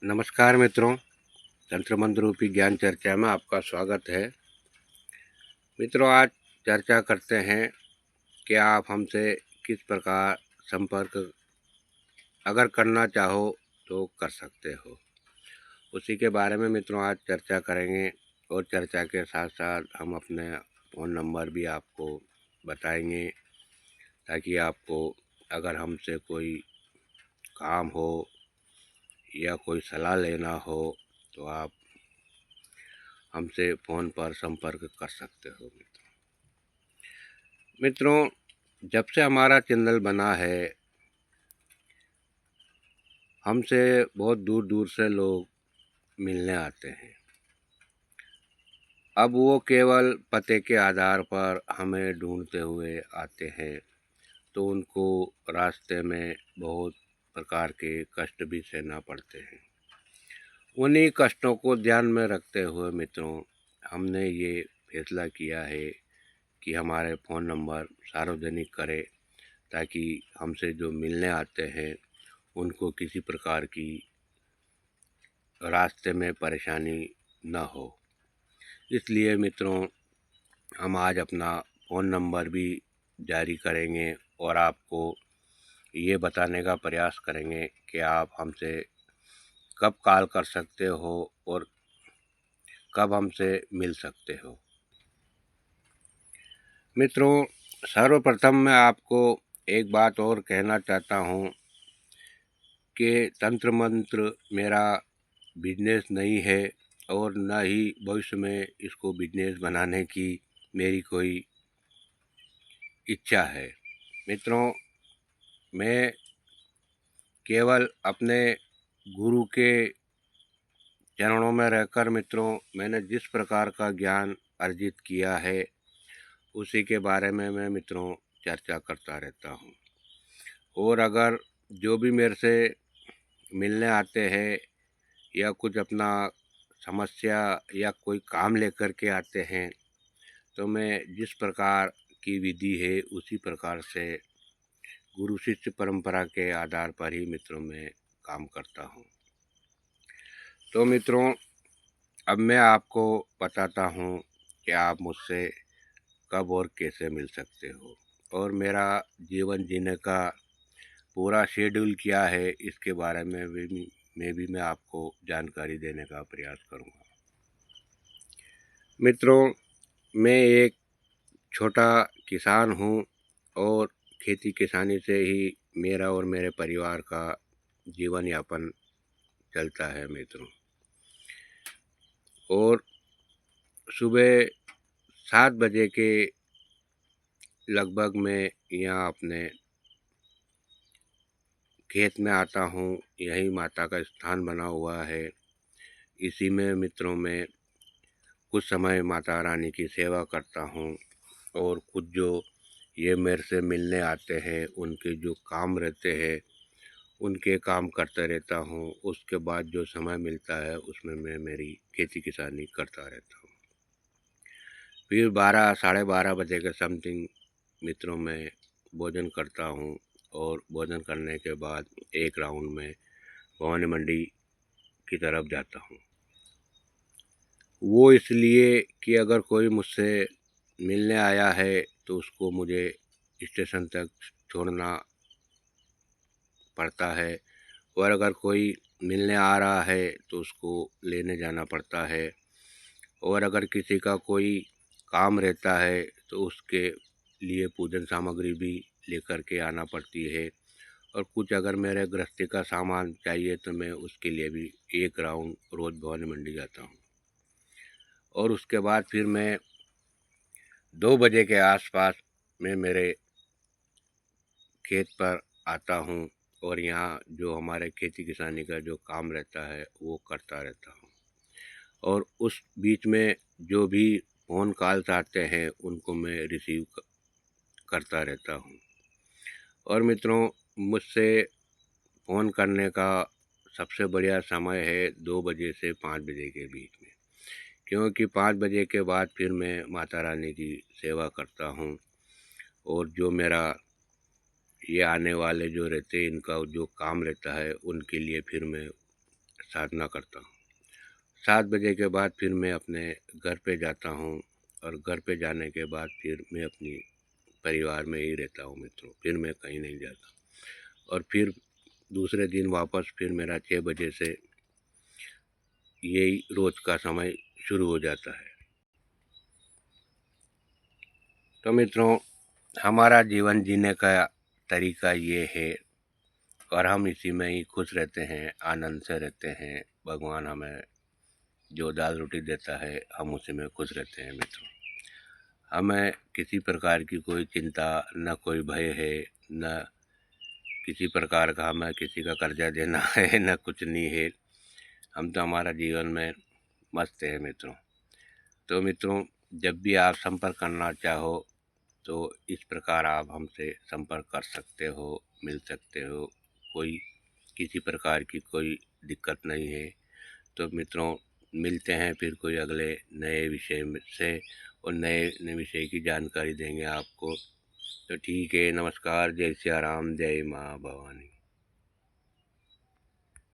नमस्कार मित्रों, तंत्र मंत्र रूपी ज्ञान चर्चा में आपका स्वागत है। मित्रों, आज चर्चा करते हैं कि आप हमसे किस प्रकार संपर्क अगर करना चाहो तो कर सकते हो। उसी के बारे में मित्रों आज चर्चा करेंगे और चर्चा के साथ साथ हम अपने फ़ोन नंबर भी आपको बताएंगे ताकि आपको अगर हमसे कोई काम हो या कोई सलाह लेना हो तो आप हमसे फ़ोन पर संपर्क कर सकते हो। मित्रों, जब से हमारा चैनल बना है, हमसे बहुत दूर दूर से लोग मिलने आते हैं। अब वो केवल पते के आधार पर हमें ढूंढते हुए आते हैं, तो उनको रास्ते में बहुत प्रकार के कष्ट भी सहना पड़ते हैं। उन्हीं कष्टों को ध्यान में रखते हुए मित्रों, हमने ये फैसला किया है कि हमारे फ़ोन नंबर सार्वजनिक करें ताकि हमसे जो मिलने आते हैं उनको किसी प्रकार की रास्ते में परेशानी न हो। इसलिए मित्रों, हम आज अपना फ़ोन नंबर भी जारी करेंगे और आपको ये बताने का प्रयास करेंगे कि आप हमसे कब कॉल कर सकते हो और कब हमसे मिल सकते हो। मित्रों, सर्वप्रथम मैं आपको एक बात और कहना चाहता हूँ कि तंत्र मंत्र मेरा बिजनेस नहीं है और न ही भविष्य में इसको बिजनेस बनाने की मेरी कोई इच्छा है। मित्रों, मैं केवल अपने गुरु के चरणों में रहकर मित्रों मैंने जिस प्रकार का ज्ञान अर्जित किया है उसी के बारे में मैं मित्रों चर्चा करता रहता हूँ। और अगर जो भी मेरे से मिलने आते हैं या कुछ अपना समस्या या कोई काम लेकर के आते हैं, तो मैं जिस प्रकार की विधि है उसी प्रकार से गुरु शिष्य परंपरा के आधार पर ही मित्रों मैं काम करता हूँ। तो मित्रों, अब मैं आपको बताता हूँ कि आप मुझसे कब और कैसे मिल सकते हो और मेरा जीवन जीने का पूरा शेड्यूल क्या है इसके बारे में मैं आपको जानकारी देने का प्रयास करूँगा। मित्रों, मैं एक छोटा किसान हूँ और खेती किसानी से ही मेरा और मेरे परिवार का जीवन यापन चलता है मित्रों। और सुबह 7 बजे के लगभग मैं यहाँ अपने खेत में आता हूँ। यही माता का स्थान बना हुआ है। इसी में मित्रों में कुछ समय माता रानी की सेवा करता हूँ और कुछ जो ये मेरे से मिलने आते हैं उनके जो काम रहते हैं उनके काम करते रहता हूँ। उसके बाद जो समय मिलता है उसमें मैं मेरी खेती किसानी करता रहता हूँ। फिर 12 साढ़े 12 बजे के समथिंग मित्रों में भोजन करता हूँ और भोजन करने के बाद एक राउंड में भवानी मंडी की तरफ जाता हूँ। वो इसलिए कि अगर कोई मुझसे मिलने आया है तो उसको मुझे स्टेशन तक छोड़ना पड़ता है और अगर कोई मिलने आ रहा है तो उसको लेने जाना पड़ता है। और अगर किसी का कोई काम रहता है तो उसके लिए पूजन सामग्री भी लेकर के आना पड़ती है। और कुछ अगर मेरे गृहस्थी का सामान चाहिए तो मैं उसके लिए भी एक राउंड रोज़ भवानी मंडी जाता हूँ। और उसके बाद फिर मैं 2 बजे के आसपास मैं मेरे खेत पर आता हूँ और यहाँ जो हमारे खेती किसानी का जो काम रहता है वो करता रहता हूँ। और उस बीच में जो भी फ़ोन कॉल्स आते हैं उनको मैं रिसीव करता रहता हूँ। और मित्रों, मुझसे फ़ोन करने का सबसे बढ़िया समय है 2 बजे से 5 बजे के बीच में, क्योंकि 5 बजे के बाद फिर मैं माता रानी की सेवा करता हूँ और जो मेरा ये आने वाले जो रहते हैं इनका जो काम रहता है उनके लिए फिर मैं साधना करता हूँ। 7 बजे के बाद फिर मैं अपने घर पे जाता हूँ और घर पे जाने के बाद फिर मैं अपनी परिवार में ही रहता हूँ मित्रों, फिर मैं कहीं नहीं जाता। और फिर दूसरे दिन वापस फिर मेरा 6 बजे से यही रोज़ का समय शुरू हो जाता है। तो मित्रों, हमारा जीवन जीने का तरीका ये है और हम इसी में ही खुश रहते हैं, आनंद से रहते हैं। भगवान हमें जो दाल रोटी देता है हम उसी में खुश रहते हैं मित्रों। हमें किसी प्रकार की कोई चिंता, न कोई भय है, न किसी प्रकार का हमें किसी का कर्जा देना है, न कुछ नहीं है। हम तो हमारा जीवन में मस्त है मित्रों। तो मित्रों, जब भी आप संपर्क करना चाहो तो इस प्रकार आप हमसे संपर्क कर सकते हो, मिल सकते हो। कोई किसी प्रकार की कोई दिक्कत नहीं है। तो मित्रों, मिलते हैं फिर कोई अगले नए विषय में से और नए नए विषय की जानकारी देंगे आपको। तो ठीक है, नमस्कार, जय सिया राम, जय माँ भवानी।